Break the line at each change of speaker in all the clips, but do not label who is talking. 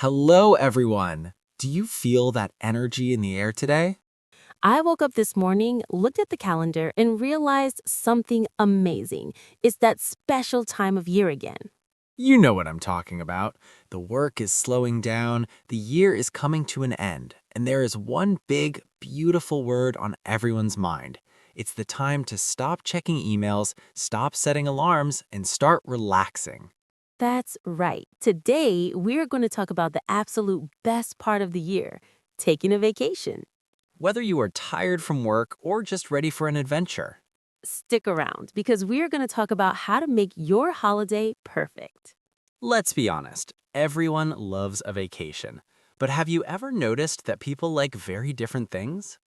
Hello, everyone. Do you feel that energy in the air today?
I woke up this morning, looked at the calendar, and realized something amazing. It's that special time of year again.
You know what I'm talking about. The work is slowing down, the year is coming to an end, and there is one big, beautiful word on everyone's mind. It's the time to stop checking emails, stop setting alarms, and start relaxing.
That's right. Today, we're going to talk about the absolute best part of the year taking a vacation.
Whether you are tired from work or just ready for an adventure.
Stick around because we're going to talk about how to make your holiday perfect.
Let's be honest, everyone loves a vacation. But have you ever noticed that people like very different things?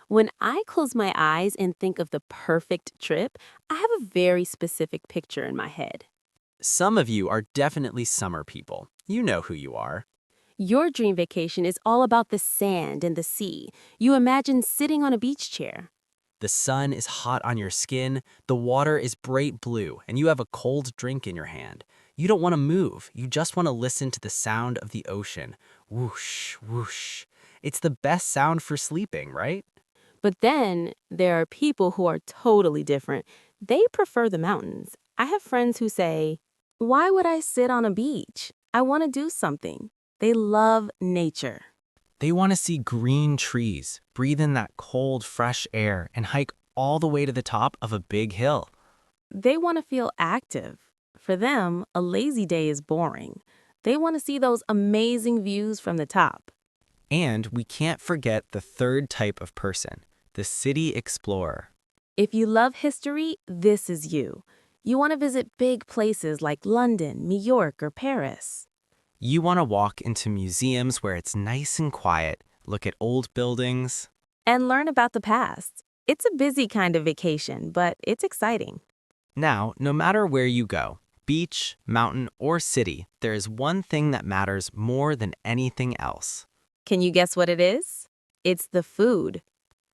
When I close my eyes and think of the perfect trip, I have a very specific picture in my head.
Some of you are definitely summer people. You know who you are.
Your dream vacation is all about the sand and the sea. You imagine sitting on a beach chair.
The sun is hot on your skin, the water is bright blue, and you have a cold drink in your hand. You don't want to move, you just want to listen to the sound of the ocean. Whoosh, whoosh. It's the best sound for sleeping, right?
But then there are people who are totally different. They prefer the mountains. I have friends who say, "Why would I sit on a beach? I want to do something." They love nature.
They want to see green trees, breathe in that cold, fresh air, and hike all the way to the top of a big hill.
They want to feel active. For them, a lazy day is boring. They want to see those amazing views from the top.
And we can't forget the third type of person, the city explorer.
If you love history, this is you. You want to visit big places like London, New York, or Paris.
You want to walk into museums where it's nice and quiet, look at old buildings.
And learn about the past. It's a busy kind of vacation, but it's exciting.
Now, no matter where you go, beach, mountain, or city, there is one thing that matters more than anything else.
Can you guess what it is? It's the food.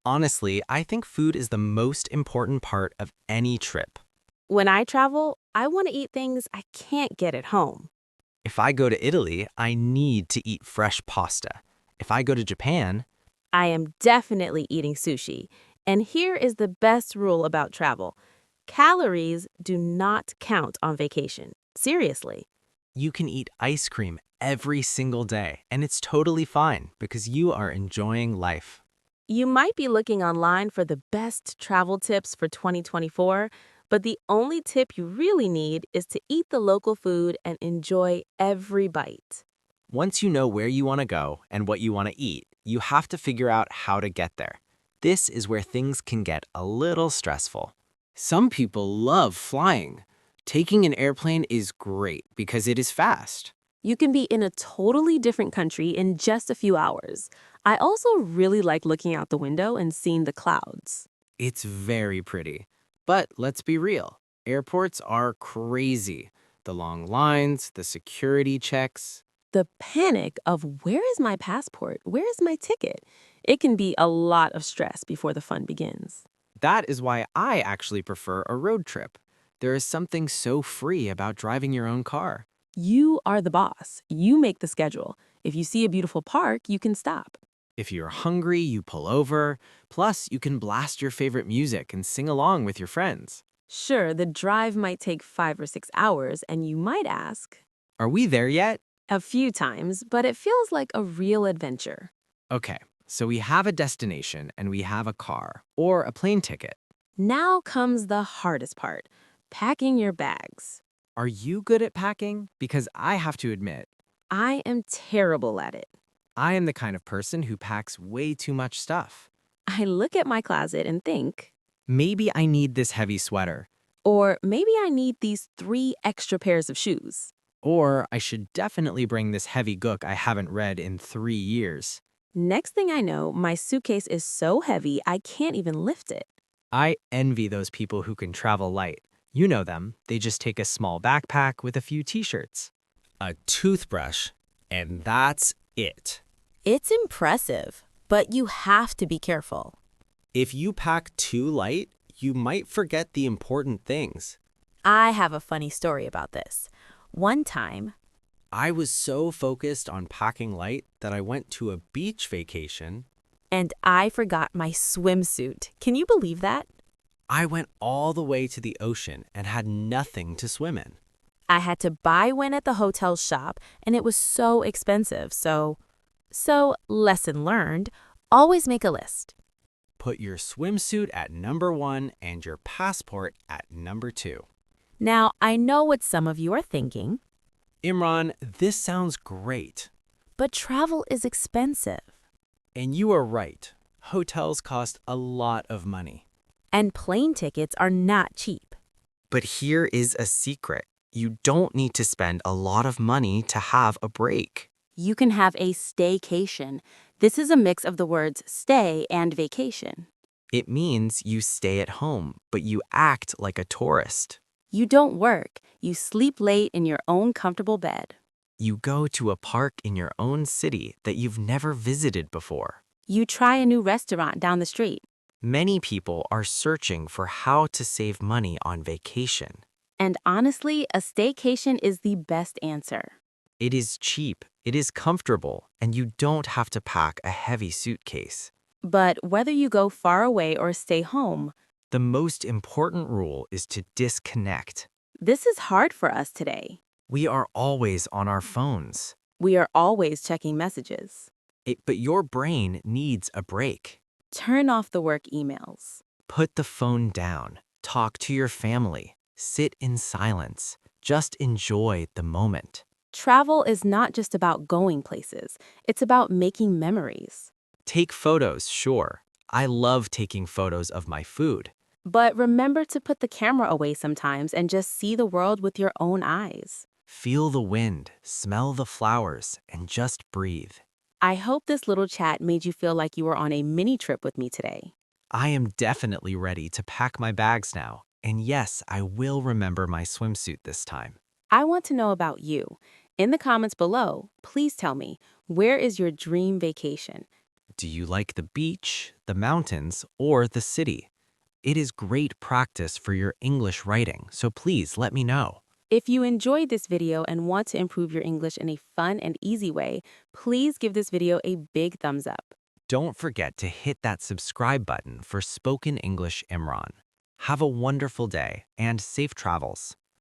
Honestly, I think food is the most important part of any trip.
When I travel, I want to eat things I can't get at home.
If I go to Italy, I need to eat fresh pasta. If I go to Japan,
I am definitely eating sushi. And here is the best rule about travel. Calories do not count on vacation. Seriously.
you can eat ice cream every single day, and it's totally fine because you are enjoying life.
You might be looking online for the best travel tips for 2024, but the only tip you really need is to eat the local food and enjoy every bite.
Once you know where you want to go and what you want to eat, you have to figure out how to get there. This is where things can get a little stressful. Some people love flying. Taking an airplane is great because it is fast.
You can be in a totally different country in just a few hours. I also really like looking out the window and seeing the clouds.
It's very pretty. But let's be real. Airports are crazy. The long lines, the security checks.
The panic of where is my passport? Where is my ticket? It can be a lot of stress before the fun begins.
That is why I actually prefer a road trip. There is something so free about driving your own car.
You are the boss. You make the schedule. If you see a beautiful park, you can stop.
If you're hungry, you pull over. Plus, you can blast your favorite music and sing along with your friends.
Sure, the drive might take 5 or 6 hours, and you might ask
Are we there yet?
a few times, but it feels like a real adventure.
Okay, so we have a destination and we have a car or a plane ticket.
Now comes the hardest part packing your bags.
Are you good at packing? Because I have to admit,
I am terrible at it.
I am the kind of person who packs way too much stuff.
I look at my closet and think,
Maybe I need this heavy sweater.
or maybe I need these 3 extra pairs of shoes.
Or I should definitely bring this heavy book I haven't read in 3 years.
Next thing I know, my suitcase is so heavy I can't even lift it.
I envy those people who can travel light. You know them. They just take a small backpack with a few t-shirts, a toothbrush, and that's it.
It's impressive, but you have to be careful.
If you pack too light, you might forget the important things.
I have a funny story about this. One time,
I was so focused on packing light that I went to a beach vacation.
And I forgot my swimsuit. Can you believe that?
I went all the way to the ocean and had nothing to swim in.
I had to buy one at the hotel shop, and it was so expensive. So lesson learned, always make a list.
Put your swimsuit at number 1 and your passport at number 2.
Now, I know what some of you are thinking,
Imran, this sounds great.
but travel is expensive.
And you are right. Hotels cost a lot of money.
And plane tickets are not cheap.
But here is a secret. You don't need to spend a lot of money to have a break.
You can have a staycation. This is a mix of the words stay and vacation.
It means you stay at home, but you act like a tourist.
You don't work. You sleep late in your own comfortable bed.
You go to a park in your own city that you've never visited before.
You try a new restaurant down the street.
Many people are searching for how to save money on vacation.
And honestly, a staycation is the best answer.
It is cheap, it is comfortable, and you don't have to pack a heavy suitcase.
But whether you go far away or stay home,
The most important rule is to disconnect.
this is hard for us today.
We are always on our phones.
We are always checking messages.
But your brain needs a break.
Turn off the work emails.
Put the phone down. Talk to your family. Sit in silence. Just enjoy the moment.
Travel is not just about going places, it's about making memories.
Take photos, sure. I love taking photos of my food.
But remember to put the camera away sometimes and just see the world with your own eyes.
Feel the wind, smell the flowers, and just breathe.
I hope this little chat made you feel like you were on a mini trip with me today.
I am definitely ready to pack my bags now. And yes, I will remember my swimsuit this time.
I want to know about you. In the comments below, please tell me, where is your dream vacation?
Do you like the beach, the mountains, or the city? It is great practice for your English writing, so please let me know.
If you enjoyed this video and want to improve your English in a fun and easy way, please give this video a big thumbs up.
Don't forget to hit that subscribe button for Spoken English Imran. Have a wonderful day and safe travels.